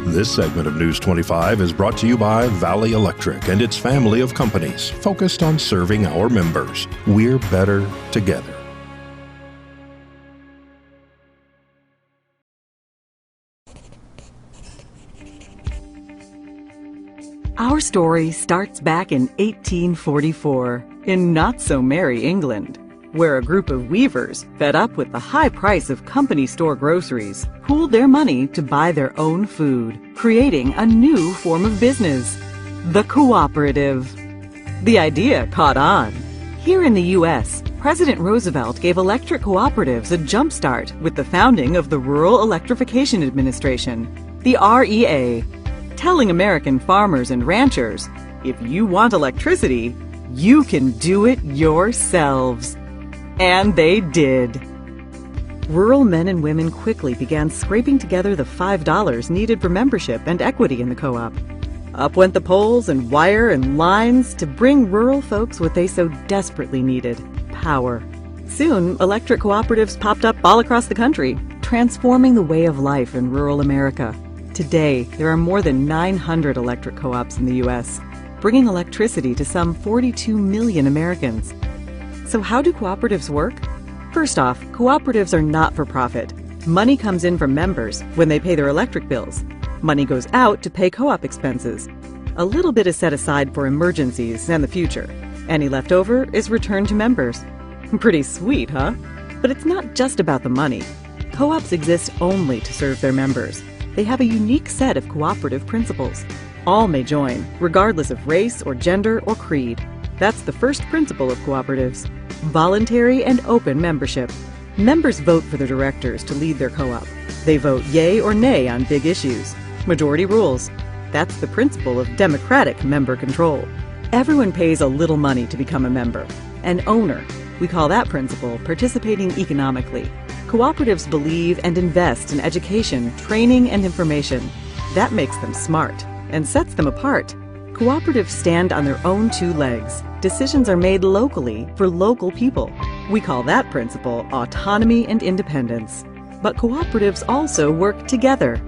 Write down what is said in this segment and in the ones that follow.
This segment of News 25 is brought to you by Valley Electric and its family of companies focused on serving our members. We're better together. Our story starts back in 1844 in not-so-merry England, where a group of weavers, fed up with the high price of company store groceries, pooled their money to buy their own food, creating a new form of business, the cooperative. The idea caught on. Here in the U.S., President Roosevelt gave electric cooperatives a jump-start with the founding of the Rural Electrification Administration, the REA, telling American farmers and ranchers, if you want electricity, you can do it yourselves. And they did. Rural men and women quickly began scraping together the $5 needed for membership and equity in the co-op. Up went the poles and wire and lines to bring rural folks what they so desperately needed: power. Soon, electric cooperatives popped up all across the country, transforming the way of life in rural America. Today, there are more than 900 electric co-ops in the U.S., bringing electricity to some 42 million Americans. So how do cooperatives work? First off, cooperatives are not for profit. Money comes in from members when they pay their electric bills. Money goes out to pay co-op expenses. A little bit is set aside for emergencies and the future. Any leftover is returned to members. Pretty sweet, huh? But it's not just about the money. Co-ops exist only to serve their members. They have a unique set of cooperative principles. All may join, regardless of race or gender or creed. That's the first principle of cooperatives: voluntary and open membership. Members vote for their directors to lead their co-op. They vote yay or nay on big issues. Majority rules. That's the principle of democratic member control. Everyone pays a little money to become a member. An owner. We call that principle participating economically. Cooperatives believe and invest in education, training, and information. That makes them smart and sets them apart. Cooperatives stand on their own two legs. Decisions are made locally for local people. We call that principle autonomy and independence. But cooperatives also work together.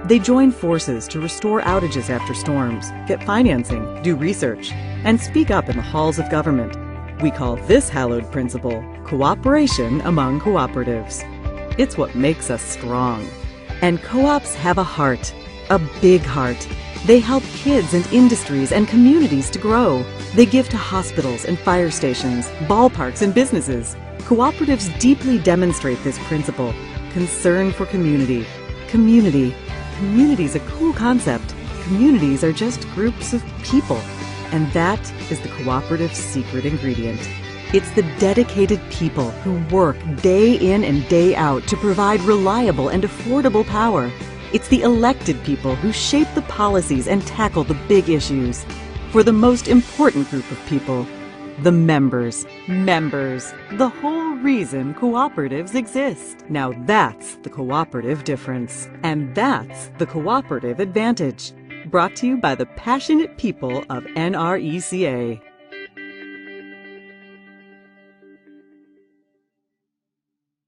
They join forces to restore outages after storms, get financing, do research, and speak up in the halls of government. We call this hallowed principle cooperation among cooperatives. It's what makes us strong. And co-ops have a heart, a big heart. They help kids and industries and communities to grow. They give to hospitals and fire stations, ballparks and businesses. Cooperatives deeply demonstrate this principle: concern for community. Community's a cool concept. Communities are just groups of people. And that is the cooperative's secret ingredient. It's the dedicated people who work day in and day out to provide reliable and affordable power. It's the elected people who shape the policies and tackle the big issues. For the most important group of people, the members. Members, the whole reason cooperatives exist. Now that's the cooperative difference. And that's the cooperative advantage. Brought to you by the passionate people of NRECA.